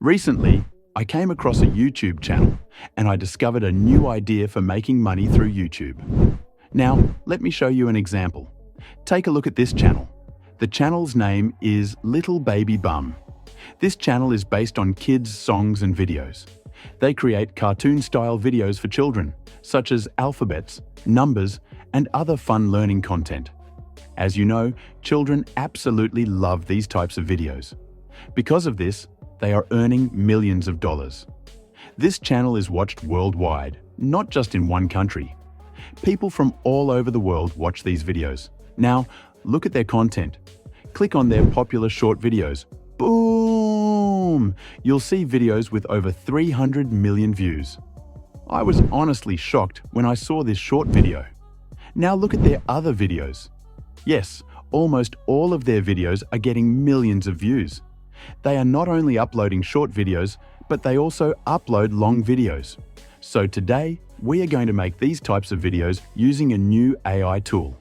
Recently, I came across a YouTube channel and I discovered a new idea for making money through YouTube. Now, let me show you an example. Take a look at this channel. The channel's name is Little Baby Bum. This channel is based on kids' songs and videos. They create cartoon-style videos for children, such as alphabets, numbers, and other fun learning content. As you know, children absolutely love these types of videos. Because of this, they are earning millions of dollars. This channel is watched worldwide, not just in one country. People from all over the world watch these videos. Now, look at their content. Click on their popular short videos. Boom! You'll see videos with over 300 million views. I was honestly shocked when I saw this short video. Now look at their other videos. Yes, almost all of their videos are getting millions of views. They are not only uploading short videos, but they also upload long videos. So today, we are going to make these types of videos using a new AI tool.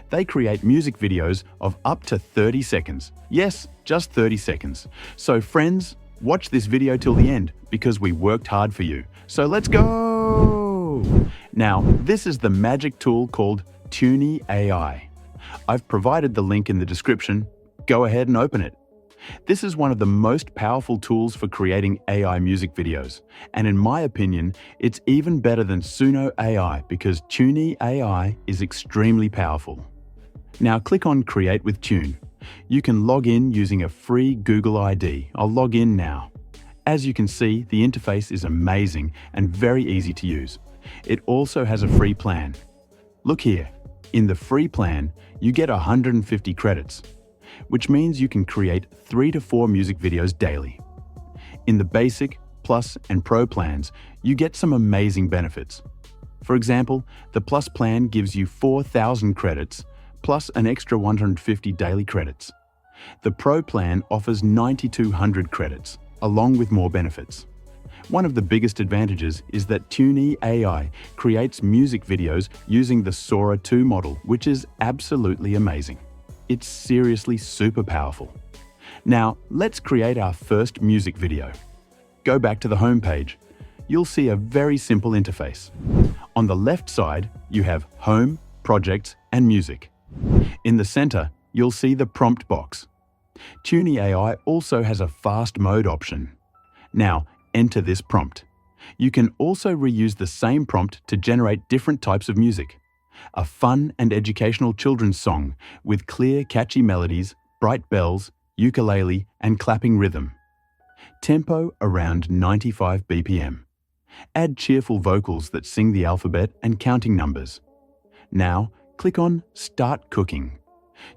They create music videos of up to 30 seconds. Yes, just 30 seconds. So friends, watch this video till the end because we worked hard for you. So let's go! Now, this is the magic tool called Tuni AI. I've provided the link in the description. Go ahead and open it. This is one of the most powerful tools for creating AI music videos, and in my opinion, it's even better than Suno AI because Tunee AI is extremely powerful. Now click on Create with Tune. You can log in using a free Google ID. I'll log in now. As you can see, the interface is amazing and very easy to use. It also has a free plan. Look here. In the free plan, you get 150 credits, which means you can create 3 to 4 music videos daily. In the Basic, Plus, and Pro plans, you get some amazing benefits. For example, the Plus plan gives you 4,000 credits, plus an extra 150 daily credits. The Pro plan offers 9,200 credits, along with more benefits. One of the biggest advantages is that Tunee AI creates music videos using the Sora 2 model, which is absolutely amazing. It's seriously super powerful. Now, let's create our first music video. Go back to the home page. You'll see a very simple interface. On the left side, you have Home, Projects, and Music. In the center, you'll see the prompt box. Tuni AI also has a fast mode option. Now, enter this prompt. You can also reuse the same prompt to generate different types of music. A fun and educational children's song with clear, catchy melodies, bright bells, ukulele, and clapping rhythm. Tempo around 95 BPM. Add cheerful vocals that sing the alphabet and counting numbers. Now, click on Start Cooking.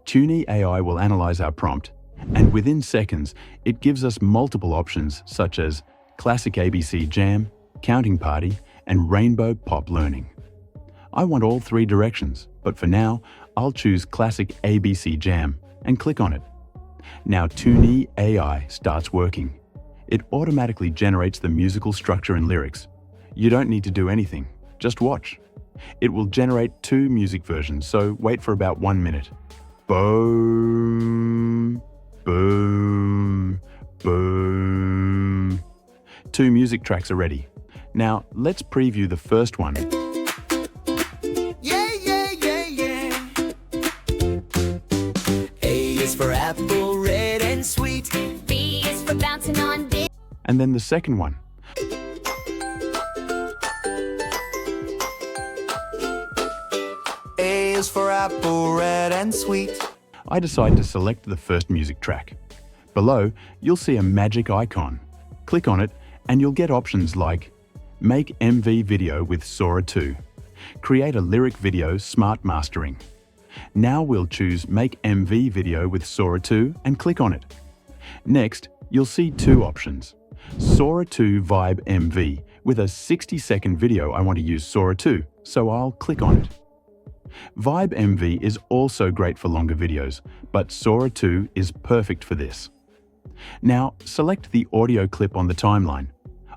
Tunee AI will analyze our prompt, and within seconds, it gives us multiple options such as Classic ABC Jam, Counting Party, and Rainbow Pop Learning. I want all 3 directions, but for now, I'll choose Classic ABC Jam and click on it. Now Tunee AI starts working. It automatically generates the musical structure and lyrics. You don't need to do anything, just watch. It will generate 2 music versions, so wait for about 1 minute. Boom, boom, boom. 2 music tracks are ready. Now let's preview the first one. For apple, red and sweet. B is for bouncing on this. And then the second one. A is for apple, red and sweet. I decide to select the first music track. Below, you'll see a magic icon. Click on it and you'll get options like Make MV video with Sora 2. Create a lyric video smart mastering. Now we'll choose Make MV video with Sora 2 and click on it. Next, you'll see 2 options. Sora 2 Vibe MV. With a 60-second video, I want to use Sora 2, so I'll click on it. Vibe MV is also great for longer videos, but Sora 2 is perfect for this. Now, select the audio clip on the timeline.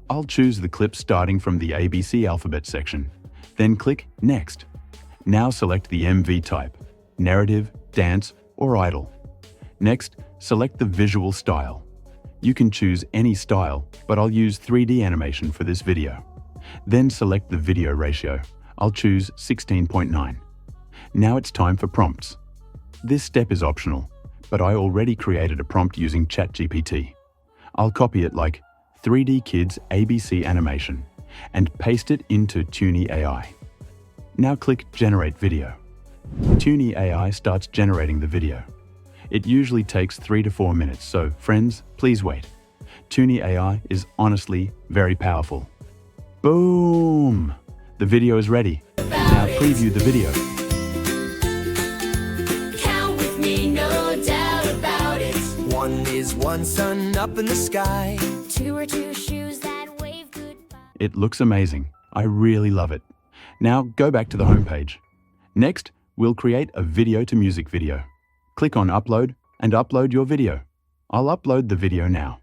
I'll choose the clip starting from the ABC alphabet section. Then click Next. Now select the MV type. Narrative, dance, or idle. Next, select the visual style. You can choose any style, but I'll use 3D animation for this video. Then select the video ratio. I'll choose 16.9. Now it's time for prompts. This step is optional, but I already created a prompt using ChatGPT. I'll copy it like 3D Kids ABC animation and paste it into Tuni AI. Now click Generate Video. Tuni AI starts generating the video. It usually takes 3 to 4 minutes, so friends, please wait. Tuni AI is honestly very powerful. Boom! The video is ready. Now preview the video. Count with me, no doubt about it. One is one sun up in the sky. Two are two shoes that wave goodbye. It looks amazing. I really love it. Now go back to the homepage. Next, we'll create a video to music video. Click on Upload and upload your video. I'll upload the video now.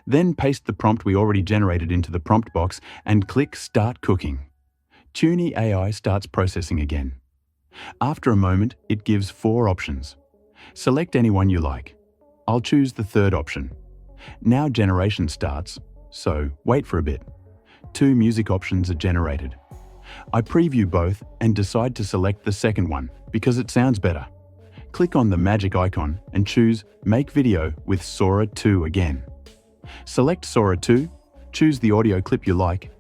Then paste the prompt we already generated into the prompt box and click Start Cooking. Tuni AI starts processing again. After a moment, it gives 4 options. Select any one you like. I'll choose the third option. Now generation starts, so wait for a bit. 2 music options are generated. I preview both and decide to select the second one because it sounds better. Click on the magic icon and choose Make Video with Sora 2 again. Select Sora 2, choose the audio clip you like.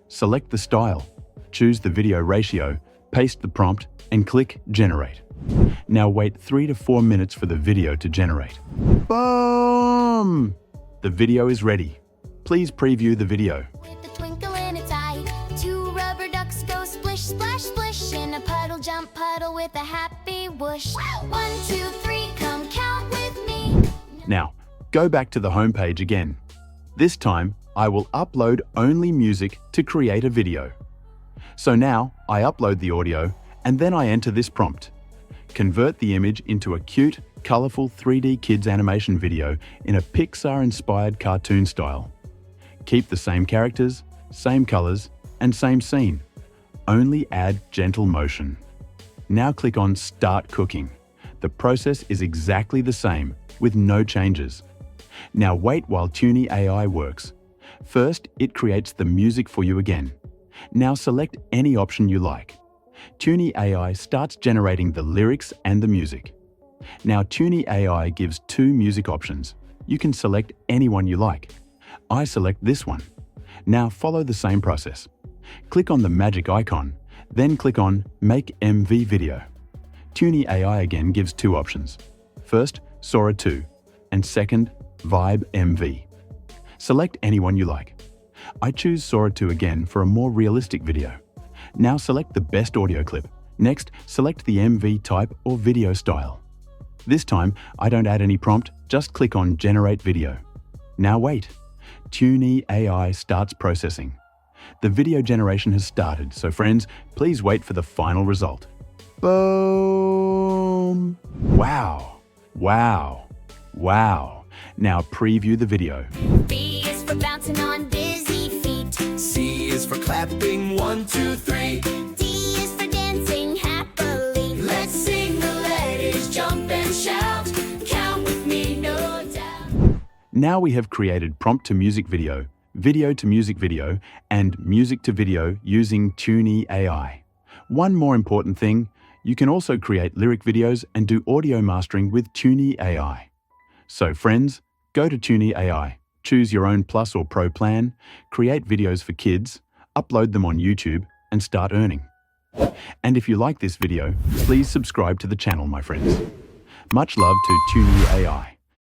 Select the style, choose the video ratio, paste the prompt, and click Generate. Now wait 3 to 4 minutes for the video to generate. Boom! The video is ready. Please preview the video. With a twinkle in its eye, 2 rubber ducks go splish, splash, splish. In a puddle, jump puddle with a happy whoosh. 1, 2, 3, come count with me. Now, go back to the homepage again. This time, I will upload only music to create a video. So now, I upload the audio, and then I enter this prompt. Convert the image into a cute, colorful 3D kids animation video in a Pixar-inspired cartoon style. Keep the same characters, same colors, and same scene. Only add gentle motion. Now click on Start Cooking. The process is exactly the same, with no changes. Now wait while Tuni AI works. First, it creates the music for you again. Now select any option you like. Tuni AI starts generating the lyrics and the music. Now Tuni AI gives 2 music options. You can select any one you like. I select this one. Now follow the same process. Click on the magic icon, then click on Make MV Video. Tuni AI again gives 2 options. First, Sora 2, and second, Vibe MV. Select any one you like. I choose Sora 2 again for a more realistic video. Now select the best audio clip. Next, select the MV type or video style. This time, I don't add any prompt, just click on Generate Video. Now wait. Tuni AI starts processing. The video generation has started, so friends, please wait for the final result. Boom! Wow! Wow! Wow! Now preview the video. B is for bouncing on dizzy feet. C is for clapping. 1, 2, 3. D is for dancing happily. Let's sing the letters, jump and shout. Count with me, no doubt. Now we have created prompt to music video to music video, and music to video using Tuni AI. One more important thing, you can also create lyric videos and do audio mastering with Tuni AI. So friends, go to Tuni AI, choose your own Plus or Pro plan, create videos for kids, upload them on YouTube, and start earning. And if you like this video, please subscribe to the channel, my friends. Much love to Tuni AI.